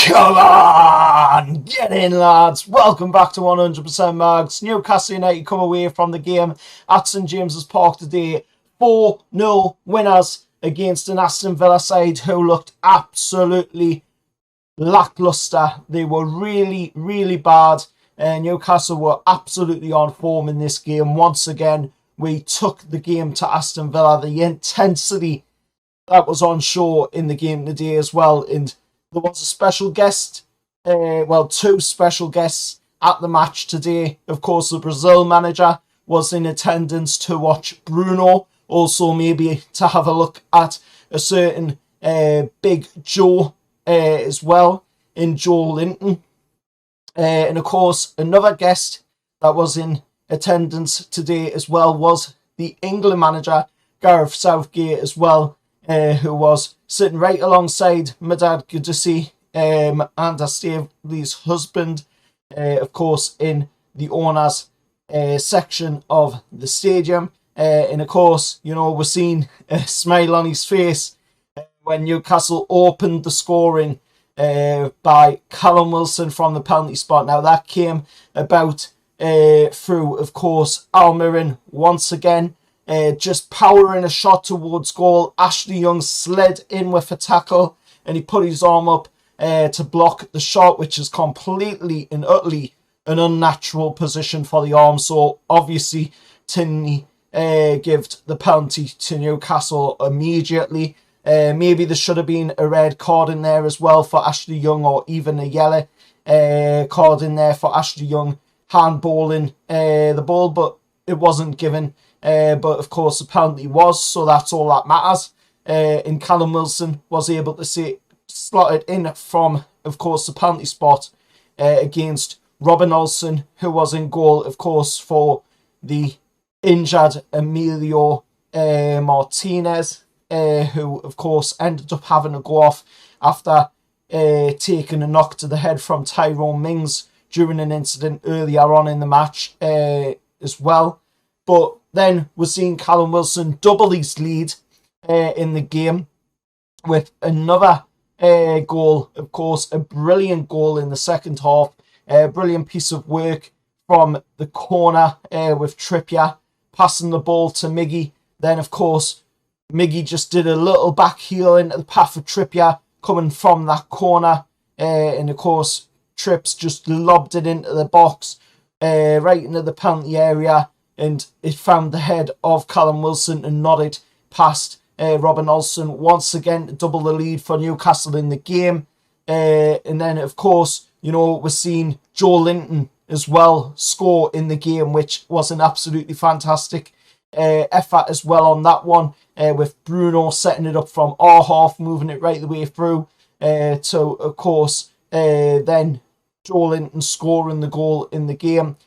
Come on! Get in, lads! Welcome back to 100% Mags. Newcastle United come away from the game at St James's Park today. 4-0 winners against an Aston Villa side who looked absolutely lacklustre. They were really, really bad. Newcastle were absolutely on form in this game. Once again, we took the game to Aston Villa. The intensity that was on show in the game today as well. And there was a special guest, two special guests at the match today. Of course, the Brazil manager was in attendance to watch Bruno. Also, maybe to have a look at a certain Big Joe as well, in Joe Linton. And of course, another guest that was in attendance today as well was the England manager, Gareth Southgate, as well, who was sitting right alongside Medad Gudisi and Astevli's husband, of course, in the owners section of the stadium. And of course, you know, we're seeing a smile on his face when Newcastle opened the scoring by Callum Wilson from the penalty spot. Now, that came about through, of course, Almiron once again. Just powering a shot towards goal. Ashley Young slid in with a tackle and he put his arm up to block the shot, which is completely and utterly an unnatural position for the arm. So obviously Tierney gave the penalty to Newcastle immediately. Maybe there should have been a red card in there as well for Ashley Young, or even a yellow card in there for Ashley Young handballing the ball, but it wasn't given. But of course the penalty was, so that's all that matters. And Callum Wilson was able to slot it in from, of course, the penalty spot against Robin Olsen, who was in goal, of course, for the injured Emilio Martinez, who, of course, ended up having to go off after taking a knock to the head from Tyrone Mings during an incident earlier on in the match as well. But then we're seeing Callum Wilson double his lead in the game with another goal, of course, a brilliant goal in the second half. A brilliant piece of work from the corner with Trippier passing the ball to Miggy. Then, of course, Miggy just did a little back heel into the path of Trippier coming from that corner. And, of course, Trips just lobbed it into the box, right into the penalty area. And it found the head of Callum Wilson and nodded past Robin Olsen once again to double the lead for Newcastle in the game. And then, of course, you know, we're seeing Joe Linton as well score in the game, which was an absolutely fantastic effort as well on that one, with Bruno setting it up from our half, moving it right the way through to, of course, then Joe Linton scoring the goal in the game.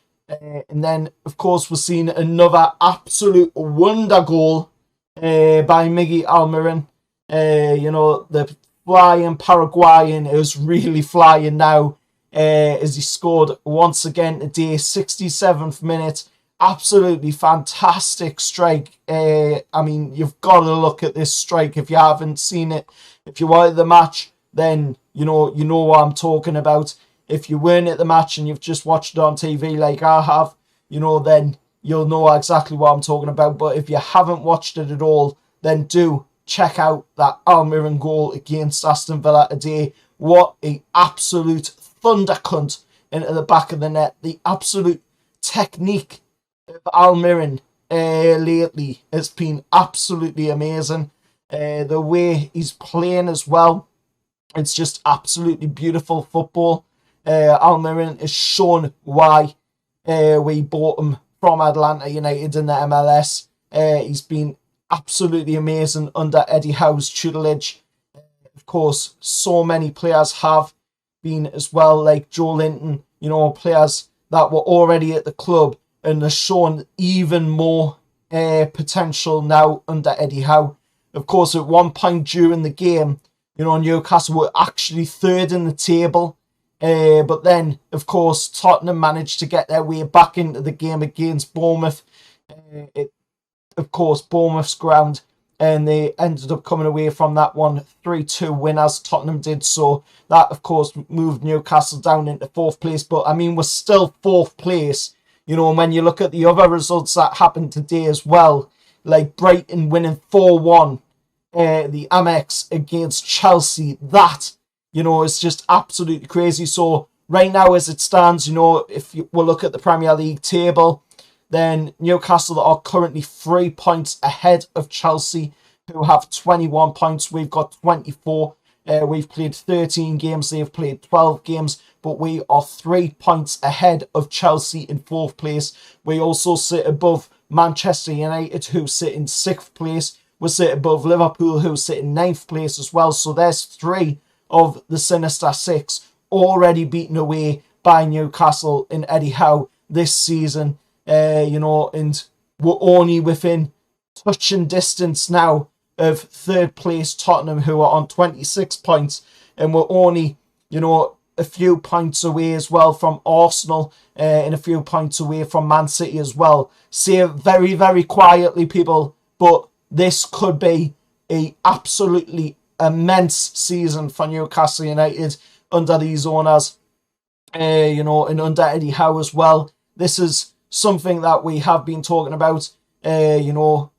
And then, of course, we're seeing another absolute wonder goal by Miggy Almiron. You know, the flying Paraguayan is really flying now as he scored once again today, 67th minute. Absolutely fantastic strike. I mean, you've got to look at this strike if you haven't seen it. If you were at the match, then you know what I'm talking about. If you weren't at the match and you've just watched it on TV like I have, you know, then you'll know exactly what I'm talking about. But if you haven't watched it at all, then do check out that Almiron goal against Aston Villa today. What a absolute thunder cunt into the back of the net. The absolute technique of Almiron lately has been absolutely amazing. The way he's playing as well, it's just absolutely beautiful football. Almiron has shown why we bought him from Atlanta United in the MLS. He's been absolutely amazing under Eddie Howe's tutelage. Of course, so many players have been as well, like Joe Linton, you know, players that were already at the club and are shown even more potential now under Eddie Howe. Of course, at one point during the game, you know, Newcastle were actually third in the table. But then, of course, Tottenham managed to get their way back into the game against Bournemouth. Of course, Bournemouth's ground. and they ended up coming away from that one 3-2 win as Tottenham did. So that, of course, moved Newcastle down into 4th place. But, I mean, we're still 4th place. You know, and when you look at the other results that happened today as well, like Brighton winning 4-1, the Amex against Chelsea, that, you know, is just absolutely crazy. So right now, as it stands, you know, if we'll look at the Premier League table, then Newcastle are currently 3 points ahead of Chelsea, who have 21 points. We've got 24. We've played 13 games. They've played 12 games. But we are 3 points ahead of Chelsea in 4th place. We also sit above Manchester United, who sit in 6th place. We sit above Liverpool, who sit in 9th place as well. So there's 3 of the Sinister 6 already beaten away by Newcastle in Eddie Howe this season. You know, and we're only within touching distance now of 3rd place Tottenham, who are on 26 points, and we're only, you know, a few points away as well from Arsenal, and a few points away from Man City as well. Say it very, very quietly, people, but this could be a absolutely immense season for Newcastle United under these owners, you know, and under Eddie Howe as well. This is something that we have been talking about, you know,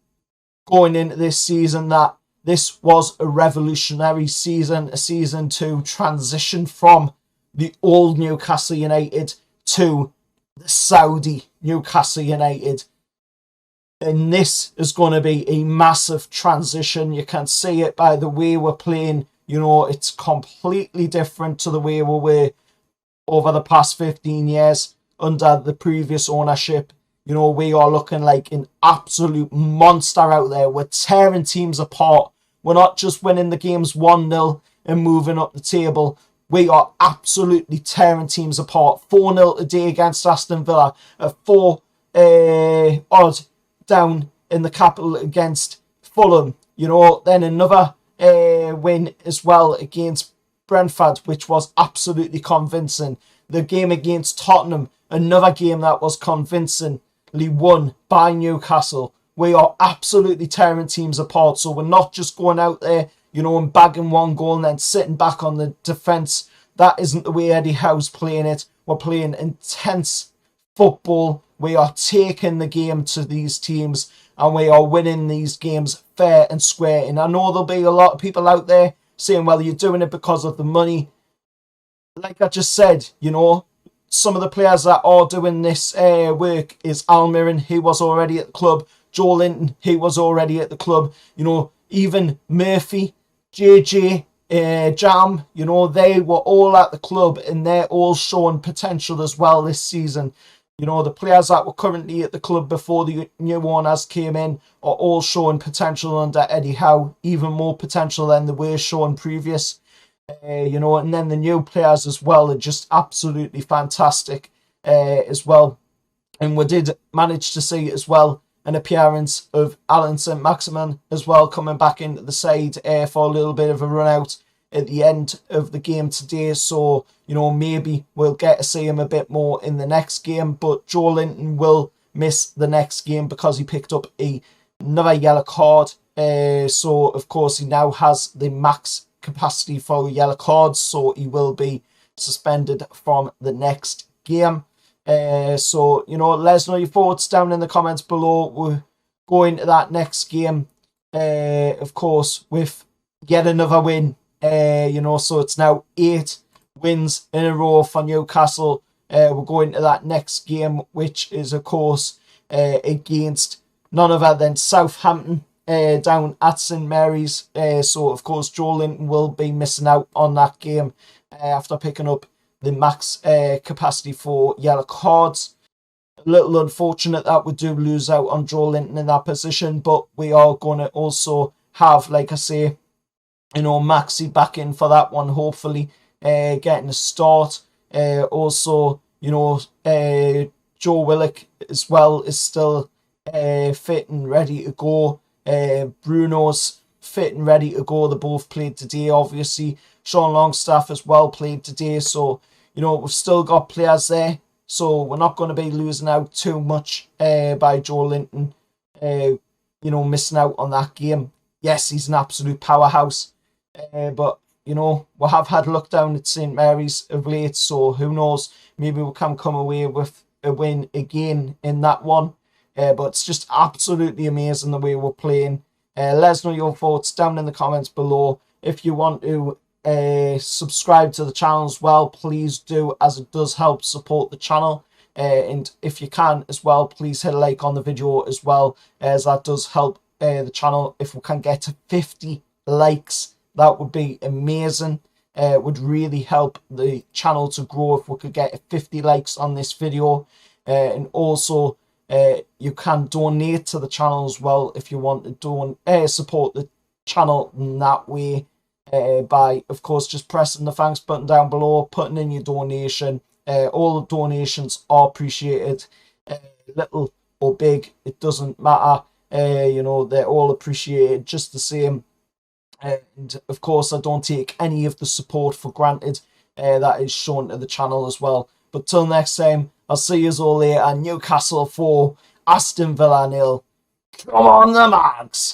going into this season, that this was a revolutionary season, a season to transition from the old Newcastle United to the Saudi Newcastle United. And this is going to be a massive transition. You can see it by the way we're playing. You know, it's completely different to the way we were over the past 15 years. Under the previous ownership, you know, we are looking like an absolute monster out there. We're tearing teams apart. We're not just winning the games 1-0 and moving up the table. We are absolutely tearing teams apart. 4-0 today against Aston Villa. A 4 odd down in the capital against Fulham. You know, then another win as well against Brentford, which was absolutely convincing. The game against Tottenham, another game that was convincingly won by Newcastle. We are absolutely tearing teams apart. So we're not just going out there, you know, and bagging 1 goal and then sitting back on the defence. That isn't the way Eddie Howe's playing it. We're playing intense football. We are taking the game to these teams and we are winning these games fair and square. And I know there'll be a lot of people out there saying, well, you're doing it because of the money. Like I just said, you know, some of the players that are doing this work is Almiron. He was already at the club. Joe Linton, he was already at the club. You know, even Murphy, JJ, Jam, you know, they were all at the club and they're all showing potential as well this season. You know, the players that were currently at the club before the new owners came in are all showing potential under Eddie Howe, even more potential than they were showing previous. You know, and then the new players as well are just absolutely fantastic as well. And we did manage to see as well an appearance of Alan St. Maximin as well, coming back into the side for a little bit of a run out at the end of the game today. So, you know, maybe we'll get to see him a bit more in the next game. But Joe Linton will miss the next game because he picked up another yellow card. So, of course, he now has the max capacity for yellow cards, so he will be suspended from the next game. So, you know, let us know your thoughts down in the comments below. We're going to that next game, of course, with yet another win. You know, so it's now 8 wins in a row for Newcastle. We're going to that next game, which is, of course, against none other than Southampton. Down at St Mary's. So, of course, Joe Linton will be missing out on that game after picking up the max capacity for yellow cards. A little unfortunate that we do lose out on Joe Linton in that position, but we are going to also have, like I say, you know, Maxi back in for that one, hopefully, getting a start. Also, you know, Joe Willock as well is still fit and ready to go. Bruno's fit and ready to go. They both played today, obviously. Sean Longstaff as well played today. So, you know, we've still got players there. So we're not going to be losing out too much by Joe Linton, you know, missing out on that game. yes, he's an absolute powerhouse. But, you know, we have had luck down at St Mary's of late, so who knows? Maybe we can come away with a win again in that one. But it's just absolutely amazing the way we're playing. Let us know your thoughts down in the comments below. If you want to subscribe to the channel as well, please do, as it does help support the channel. And if you can as well, please hit a like on the video as well, as that does help the channel. If we can get to 50 likes, that would be amazing. It would really help the channel to grow if we could get 50 likes on this video. And also, you can donate to the channel as well if you want to support the channel in that way, by, of course, just pressing the thanks button down below, putting in your donation. All the donations are appreciated, little or big, it doesn't matter. You know, they're all appreciated just the same. And of course, I don't take any of the support for granted that is shown to the channel as well. But till next time, I'll see you all later. Newcastle 4, Aston Villa 0. Come on the Mags!